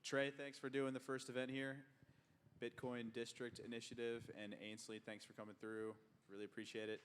Trey, thanks for doing the first event here. Bitcoin District Initiative, and Ainsley, thanks for coming through. Really appreciate it.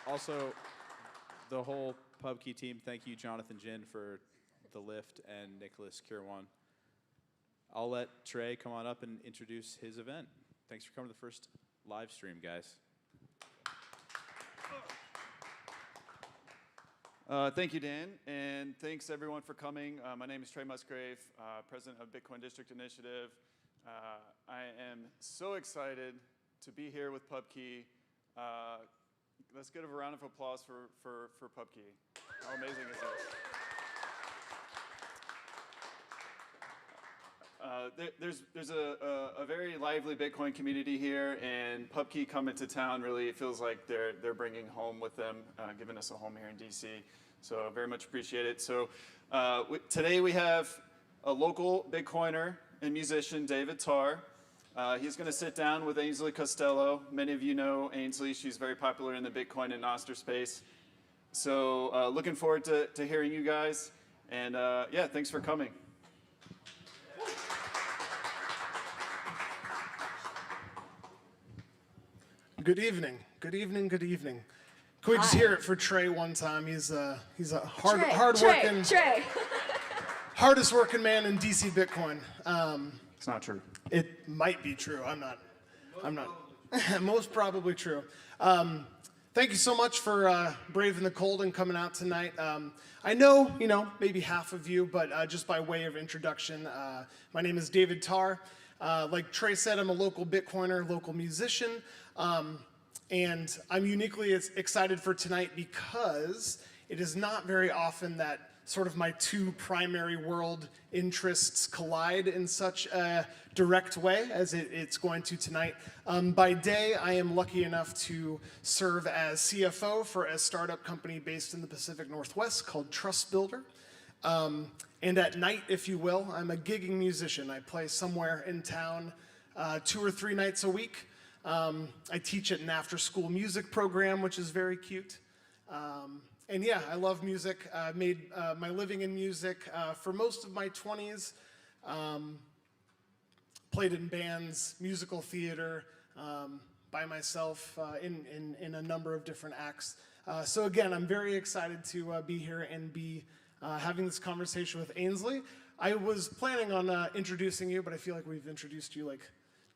Also, the whole PubKey team, thank you, Jonathan Jin, for the lift, and Nicholas Kirwan. I'll let Trey come on up and introduce his event. Thanks for coming to the first live stream, guys. Thank you, Dan, and thanks everyone for coming. My name is Trey Musgrave, president of Bitcoin District Initiative. I am so excited to be here with PubKey. Let's give a round of applause for PubKey. How amazing is this? There's a very lively Bitcoin community here, and PubKey coming to town really feels like they're bringing home with them, giving us a home here in DC. So very much appreciate it. So today we have a local Bitcoiner and musician, David Tarr. He's going to sit down with Ainsley Costello. Many of you know Ainsley. She's very popular in the Bitcoin and Nostr space. So looking forward to hearing you guys. And yeah, thanks for coming. Good evening. Good evening. Good evening. Can we just hear it for Trey one time? He's a hard-working, hardest working man in DC Bitcoin. It's not true. It might be true. I'm not. Most probably true. Thank you so much for braving the cold and coming out tonight. I know, maybe half of you, but just by way of introduction, my name is David Tarr. Like Trey said, I'm a local Bitcoiner, local musician. And I'm uniquely excited for tonight because it is not very often that sort of my two primary world interests collide in such a direct way as it's going to tonight. By day, I am lucky enough to serve as CFO for a startup company based in the Pacific Northwest called Trust Builder. And at night, if you will, I'm a gigging musician. I play somewhere in town 2 or 3 nights a week. I teach at an after-school music program, which is very cute. And yeah, I love music. I made my living in music for most of my 20s. Played in bands, musical theater, by myself in a number of different acts. So again, I'm very excited to be here and be having this conversation with Ainsley. I was planning on introducing you, but I feel like we've introduced you like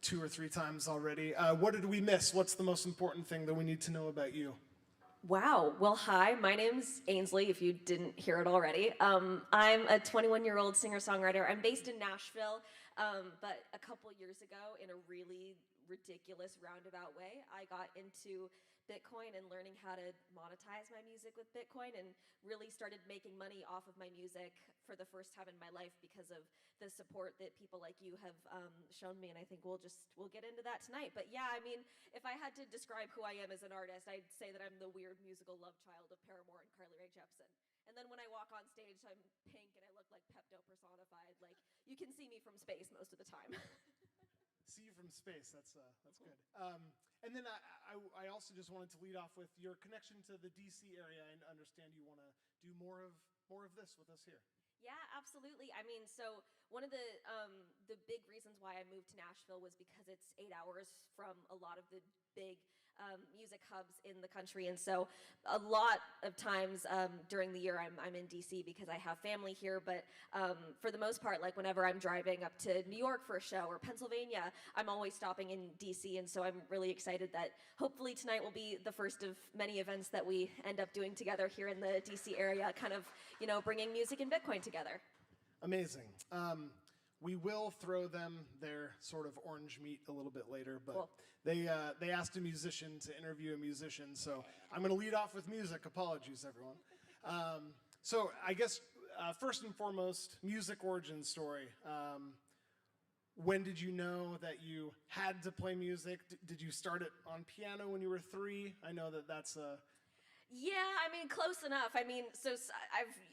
2 or 3 times already. What did we miss? What's the most important thing that we need to know about you? Wow. Well, hi, my name's Ainsley, if you didn't hear it already. I'm a 21-year-old singer-songwriter. I'm based in Nashville, but a couple years ago, in a really ridiculous roundabout way, I got into Bitcoin and learning how to monetize my music with Bitcoin, and really started making money off of my music for the first time in my life because of the support that people like you have shown me, and I think we'll get into that tonight. But yeah, I mean, if I had to describe who I am as an artist, I'd say that I'm the weird musical love child of Paramore and Carly Rae Jepsen. And then when I walk on stage, I'm pink and I look like Pepto personified. Like, you can see me from space most of the time. See you from space. That's good. And then I also just wanted to lead off with your connection to the DC area, and understand you want to do more of this with us here. Yeah, absolutely. I mean, so one of the big reasons why I moved to Nashville was because it's 8 hours from a lot of the big music hubs in the country, and so a lot of times during the year I'm in DC because I have family here, but for the most part, like whenever I'm driving up to New York for a show or Pennsylvania, I'm always stopping in DC, and so I'm really excited that hopefully tonight will be the first of many events that we end up doing together here in the DC area, kind of, bringing music and Bitcoin together. Amazing. We will throw them their sort of orange meat a little bit later, but cool. They asked a musician to interview a musician, so I'm going to lead off with music. Apologies, everyone. So I guess first and foremost, music origin story. When did you know that you had to play music? Did you start it on piano when you were 3? I know that that's a... Yeah, I mean, close enough. I mean,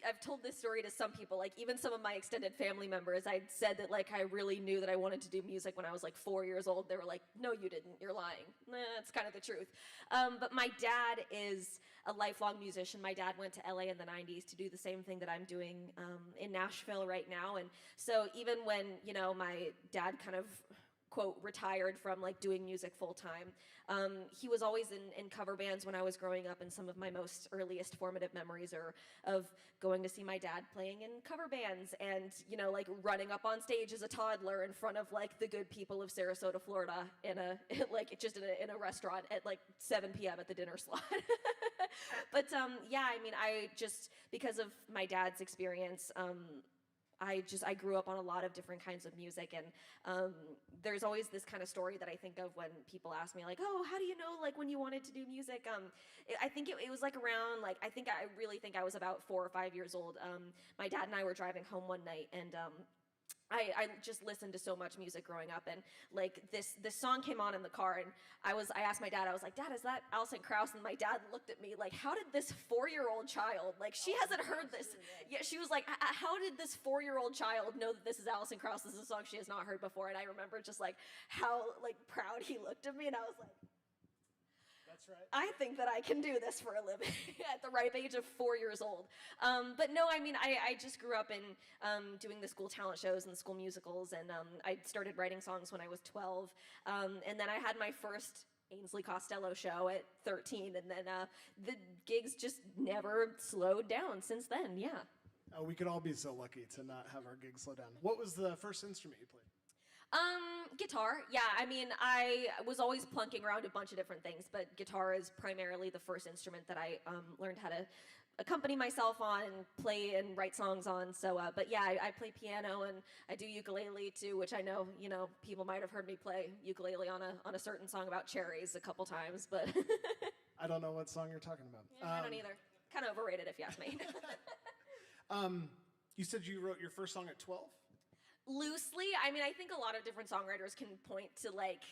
I've told this story to some people, like even some of my extended family members. I said that like I really knew that I wanted to do music when I was like 4 years old. They were like, "No, you didn't. You're lying." That's kind of the truth. But my dad is a lifelong musician. My dad went to LA in the '90s to do the same thing that I'm doing in Nashville right now. And so even when my dad kind of quote retired from like doing music full time, he was always in cover bands when I was growing up, and some of my most earliest formative memories are of going to see my dad playing in cover bands and like running up on stage as a toddler in front of like the good people of Sarasota, Florida in a in a restaurant at like 7 p.m. at the dinner slot. But yeah, I mean, I just, because of my dad's experience, I grew up on a lot of different kinds of music, and there's always this kind of story that I think of when people ask me like, oh, how do you know like when you wanted to do music? I think it was like around like, I really think I was about 4 or 5 years old. My dad and I were driving home one night, and I just listened to so much music growing up, and like this song came on in the car, and I asked my dad, I was like, Dad, is that Alison Krauss? And my dad looked at me like, how did this 4-year-old child, like she hasn't heard this. Yeah, she was like, how did this 4-year-old child know that this is Alison Krauss? This is a song she has not heard before. And I remember just like how like proud he looked at me, and I was like, That's right. I think that I can do this for a living at the ripe age of 4 years old. But no, I mean, I just grew up in doing the school talent shows and the school musicals, and I started writing songs when I was 12. And then I had my first Ainsley Costello show at 13, and then the gigs just never slowed down since then, yeah. Oh, we could all be so lucky to not have our gigs slow down. What was the first instrument you played? Guitar. Yeah, I mean, I was always plunking around a bunch of different things, but guitar is primarily the first instrument that I learned how to accompany myself on and play and write songs on. So, but yeah, I play piano, and I do ukulele too, which I know, people might have heard me play ukulele on a certain song about cherries a couple times, but I don't know what song you're talking about. yeah, I don't either. Kind of overrated if you ask me. You said you wrote your first song at 12? Loosely, I mean, I think a lot of different songwriters can point to like,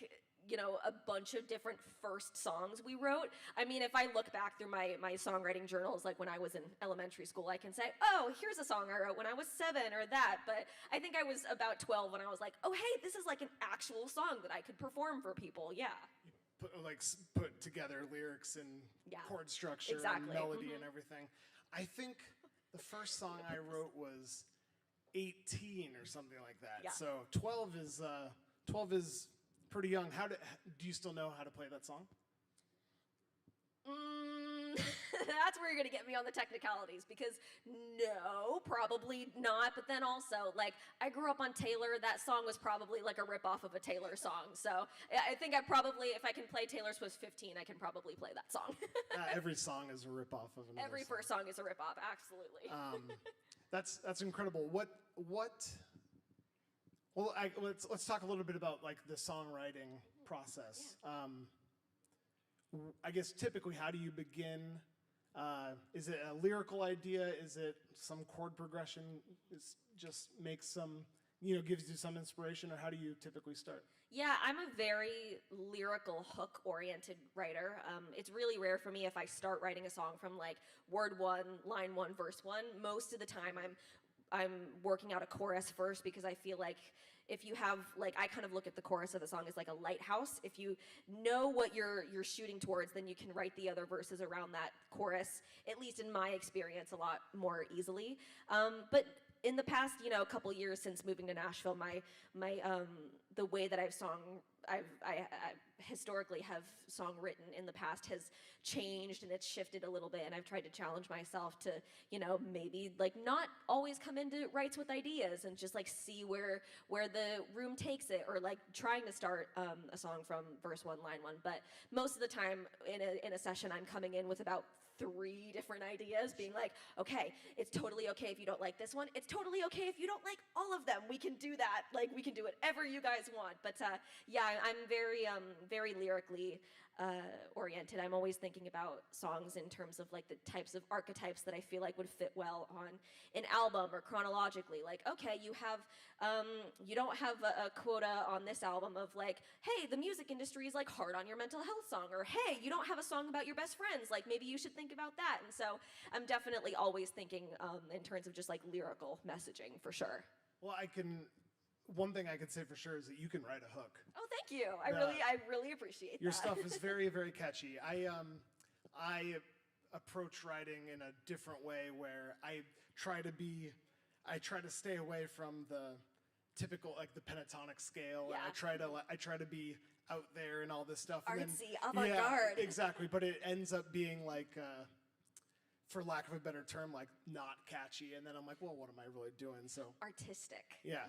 a bunch of different first songs we wrote. I mean, if I look back through my songwriting journals, like when I was in elementary school, I can say, oh, here's a song I wrote when I was 7 or that. But I think I was about 12 when I was like, oh, hey, this is like an actual song that I could perform for people. Yeah. Put together lyrics and chord structure and melody and everything. I think the first song I wrote was 18 or something like that. Yeah. So 12 is pretty young. Do you still know how to play that song? That's where you're gonna get me on the technicalities, because no, probably not. But then also, like, I grew up on Taylor. That song was probably like a ripoff of a Taylor song. So I think I probably, if I can play Taylor Swift's 15, I can probably play that song. Every song is a ripoff of another Every song. first song is a ripoff, absolutely. That's incredible. Let's talk a little bit about like the songwriting process. Yeah. I guess typically, how do you begin? Is it a lyrical idea? Is it some chord progression? Just makes some, gives you some inspiration, or how do you typically start? Yeah, I'm a very lyrical, hook-oriented writer. It's really rare for me if I start writing a song from like word 1, line 1, verse 1. Most of the time, I'm working out a chorus first, because I feel like if you have, like, I kind of look at the chorus of the song as like a lighthouse. If you know what you're shooting towards, then you can write the other verses around that chorus, at least in my experience, a lot more easily. But in the past, couple years since moving to Nashville, the way that I historically have song written in the past has changed, and it's shifted a little bit, and I've tried to challenge myself to, maybe like not always come into writes with ideas and just like see where the room takes it, or like trying to start a song from verse 1, line 1. But most of the time in a session, I'm coming in with about 3 different ideas, being like, okay, it's totally okay if you don't like this one. It's totally okay if you don't like all of them. We can do that. Like, we can do whatever you guys want. But yeah, I'm very lyrically oriented. I'm always thinking about songs in terms of like the types of archetypes that I feel like would fit well on an album or chronologically. Like, okay, you don't have a quota on this album of like, hey, the music industry is like hard on your mental health song, or hey, you don't have a song about your best friends. Like maybe you should think about that. And so I'm definitely always thinking in terms of just like lyrical messaging for sure. Well, one thing I can say for sure is that you can write a hook. Oh, thank you. I really appreciate Your that. stuff is very, very catchy. I approach writing in a different way where I try to stay away from the typical like the pentatonic scale, Yeah. and I try to be out there and all this stuff. And Artsy, avant-garde. Yeah, exactly. But it ends up being like, for lack of a better term, like not catchy. And then I'm like, well, what am I really doing? So Artistic. yeah,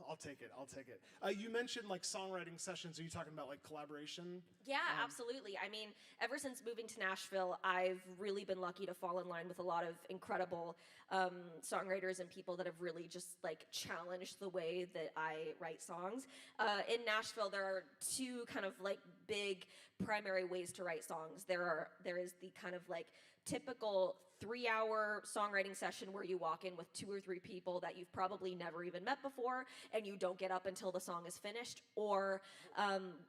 I'll take it. I'll take it. You mentioned like songwriting sessions. Are you talking about like collaboration? Yeah, absolutely. I mean, ever since moving to Nashville, I've really been lucky to fall in line with a lot of incredible songwriters and people that have really just like challenged the way that I write songs. In Nashville, there are two kind of like big primary ways to write songs. There is the kind of like typical 3-hour songwriting session where you walk in with 2 or 3 people that you've probably never even met before and you don't get up until the song is finished. Or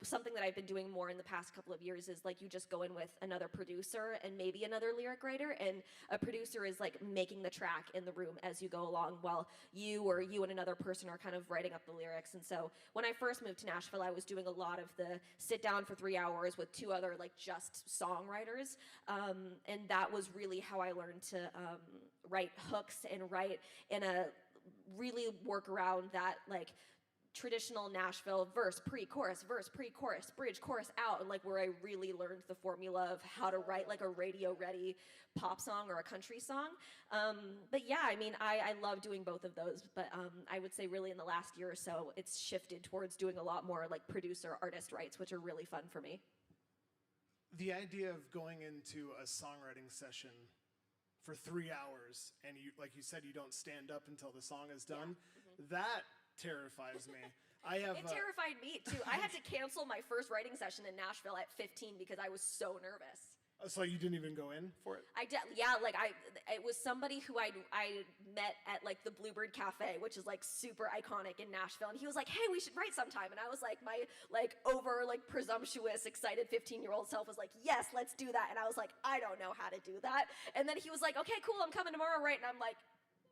something that I've been doing more in the past couple of years is like you just go in with another producer and maybe another lyric writer, and a producer is like making the track in the room as you go along while you and another person are kind of writing up the lyrics. And so when I first moved to Nashville, I was doing a lot of the sit down for 3 hours with 2 other like just songwriters, and that was really how I learned to write hooks and write in a really work around that like traditional Nashville verse, pre-chorus, bridge, chorus, out, and like where I really learned the formula of how to write like a radio-ready pop song or a country song. But yeah, I mean, I love doing both of those, but I would say really in the last year or so, it's shifted towards doing a lot more like producer artist writes, which are really fun for me. The idea of going into a songwriting session for 3 hours and you, like you said, you don't stand up until the song is done, that terrifies me. It terrified me too. I had to cancel my first writing session in Nashville at 15 because I was so nervous. So you didn't even go in for it? It was somebody who I met at like the Bluebird Cafe, which is like super iconic in Nashville, and he was like, "Hey, we should write sometime." And I was like, my like over like presumptuous, excited 15-year-old self was like, "Yes, let's do that." And I was like, "I don't know how to do that." And then he was like, "Okay, cool, I'm coming tomorrow, right?" And I'm like,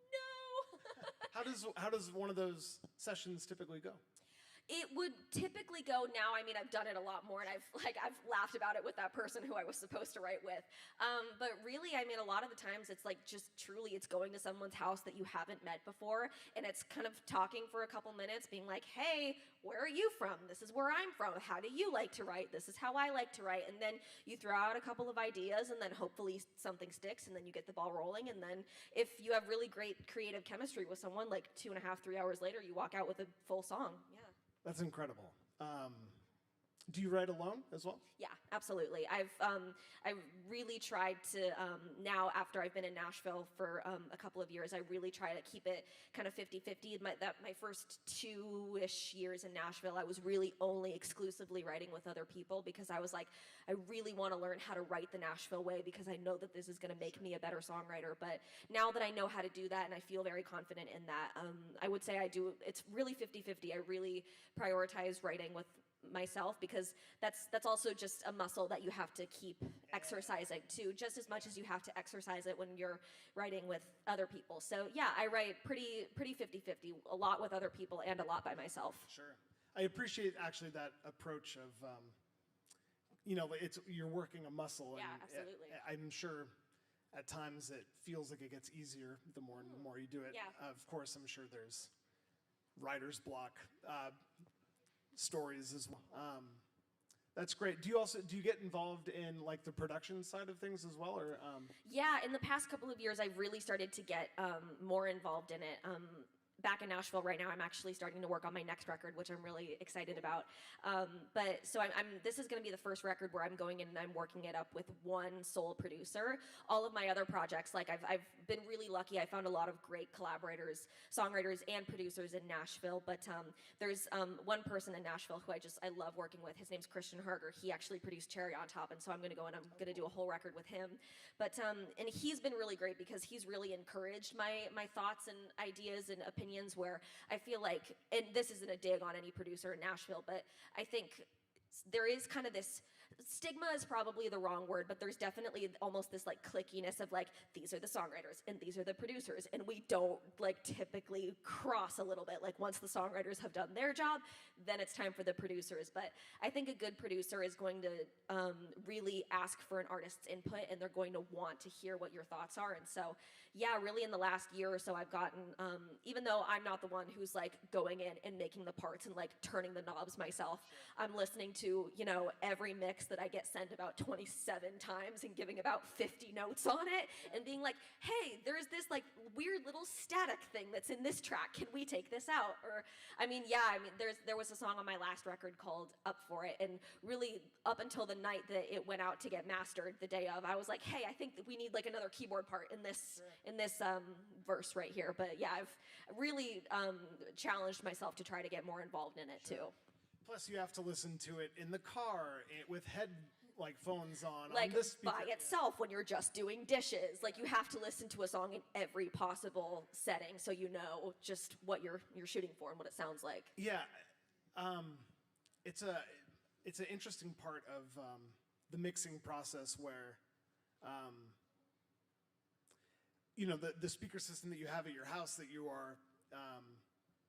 "No." How does one of those sessions typically go? It would typically go now. I mean, I've done it a lot more, and I've laughed about it with that person who I was supposed to write with. But really, I mean, a lot of the times it's like just truly, it's going to someone's house that you haven't met before, and it's kind of talking for a couple minutes, being like, "Hey, where are you from? This is where I'm from. How do you like to write? This is how I like to write." And then you throw out a couple of ideas, and then hopefully something sticks, and then you get the ball rolling. And then if you have really great creative chemistry with someone, like 2.5, 3 hours later, you walk out with a full song. Yeah. That's incredible. Do you write alone as well? Yeah, absolutely. I've really tried to now, after I've been in Nashville for a couple of years, I really try to keep it kind of 50-50. My first 2-ish years in Nashville, I was really only exclusively writing with other people because I was like, I really want to learn how to write the Nashville way because I know that this is going to make me a better songwriter. But now that I know how to do that and I feel very confident in that, I would say it's really 50-50. I really prioritize writing with myself because that's also just a muscle that you have to keep exercising too, just as much as you have to exercise it when you're writing with other people. So yeah, I write pretty 50-50, a lot with other people and a lot by myself. Sure. I appreciate actually that approach of, you're working a muscle. Yeah, and absolutely. I'm sure at times it feels like it gets easier the more and more you do it. Yeah. Of course, I'm sure there's writer's block stories as well. That's great. Do you get involved in like the production side of things as well, or? Yeah, in the past couple of years, I've really started to get more involved in it. back in Nashville right now. I'm actually starting to work on my next record, which I'm really excited about. But so this is going to be the first record where I'm going in and I'm working it up with one sole producer. All of my other projects, like I've been really lucky. I found a lot of great collaborators, songwriters, and producers in Nashville. But there's one person in Nashville who I love working with. His name's Christian Harger. He actually produced Cherry on Top, and so I'm going to go and I'm going to do a whole record with him. But and he's been really great because he's really encouraged my thoughts and ideas and opinions, where I feel like, and this isn't a dig on any producer in Nashville, but I think there is kind of this, stigma is probably the wrong word, but there's definitely almost this like clickiness of like, these are the songwriters and these are the producers, and we don't like typically cross a little bit. Like once the songwriters have done their job, then it's time for the producers. But I think a good producer is going to really ask for an artist's input, and they're going to want to hear what your thoughts are. And so, yeah, really in the last year or so, I've gotten, even though I'm not the one who's like going in and making the parts and like turning the knobs myself, I'm listening to, you know, every mix that I get sent about 27 times and giving about 50 notes on it and being like, hey, there's this like weird little static thing that's in this track. Can we take this out? Or, there was a song on my last record called Up For It, and really up until the night that it went out to get mastered the day of, I was like, hey, I think that we need like another keyboard part in this verse right here. But yeah, I've really challenged myself to try to get more involved in it too. Plus, you have to listen to it in the car with phones on. Like on this speaker. by itself when you're just doing dishes. Like you have to listen to a song in every possible setting so you know just what you're shooting for and what it sounds like. Yeah, it's an interesting part of the mixing process where, you know, the speaker system that you have at your house that you are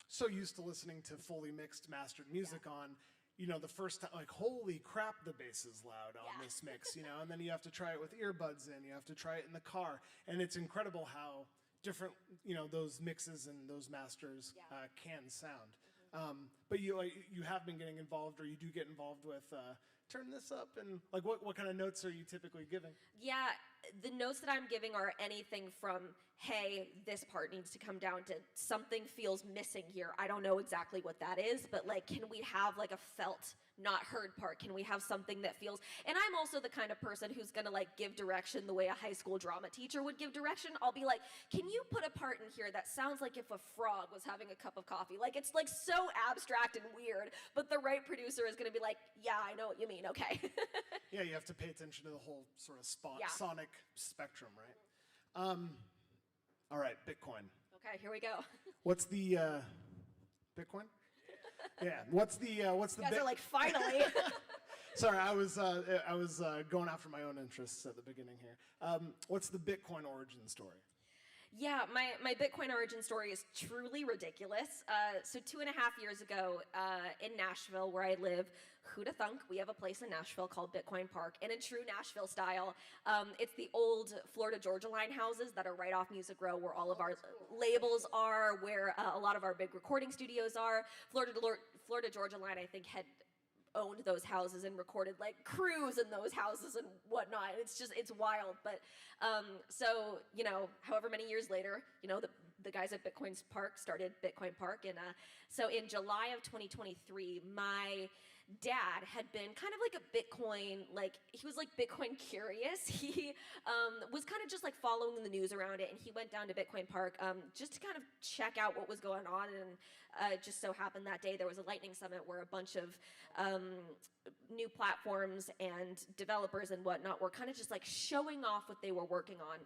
so used to listening to fully mixed, mastered music on, you know, the first time, like, holy crap, the bass is loud on this mix, you know, and then you have to try it with earbuds in, you have to try it in the car, and it's incredible how different, you know, those mixes and those masters can sound. But you have been getting involved, or you do get involved with turn this up, and like what kind of notes are you typically giving? Yeah, the notes that I'm giving are anything from, hey, this part needs to come down, to something feels missing here. I don't know exactly what that is, but like, can we have like a felt not heard part? Can we have something that feels, and I'm also the kind of person who's gonna like give direction the way a high school drama teacher would give direction. I'll be like, can you put a part in here that sounds like if a frog was having a cup of coffee? Like it's like so abstract and weird, but the right producer is gonna be like, yeah, I know what you mean, okay. Yeah, you have to pay attention to the whole sort of sonic spectrum, right? All right, Bitcoin. Okay, here we go. What's the Bitcoin? Yeah. What's the You guys are like, finally. Sorry, I was going after my own interests at the beginning here. What's the Bitcoin origin story? Yeah, my Bitcoin origin story is truly ridiculous. So 2.5 years ago in Nashville, where I live, who'da thunk, we have a place in Nashville called Bitcoin Park. And in true Nashville style, it's the old Florida Georgia Line houses that are right off Music Row, where all of our labels are, where a lot of our big recording studios are. Florida Georgia Line, I think, had owned those houses and recorded like crews in those houses and whatnot. It's wild. But so, you know, however many years later, you know, the guys at Bitcoin Park started Bitcoin Park. And so in July of 2023, my dad had been kind of like a Bitcoin, like he was like Bitcoin curious. He was kind of just like following the news around it, and he went down to Bitcoin Park just to kind of check out what was going on. And just so happened that day there was a lightning summit where a bunch of new platforms and developers and whatnot were kind of just like showing off what they were working on.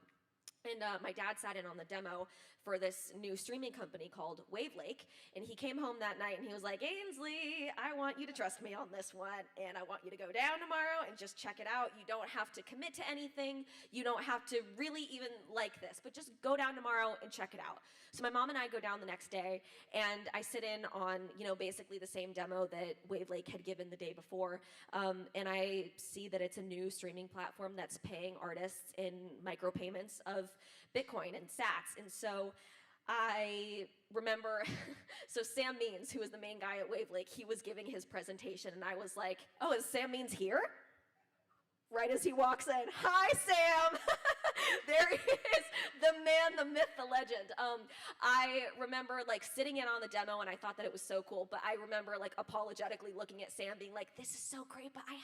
And my dad sat in on the demo for this new streaming company called Wavelake, and he came home that night and he was like, Ainsley, I want you to trust me on this one, and I want you to go down tomorrow and just check it out. You don't have to commit to anything. You don't have to really even like this, but just go down tomorrow and check it out. So my mom and I go down the next day, and I sit in on, you know, basically the same demo that Wavelake had given the day before, and I see that it's a new streaming platform that's paying artists in micropayments of Bitcoin and sats. And so I remember, so Sam Means, who was the main guy at Wavelake, he was giving his presentation, and I was like, oh, is Sam Means here? Right as he walks in, hi, Sam. There is the man, the myth, the legend. I remember like sitting in on the demo and I thought that it was so cool, but I remember like apologetically looking at Sam being like, this is so great, but I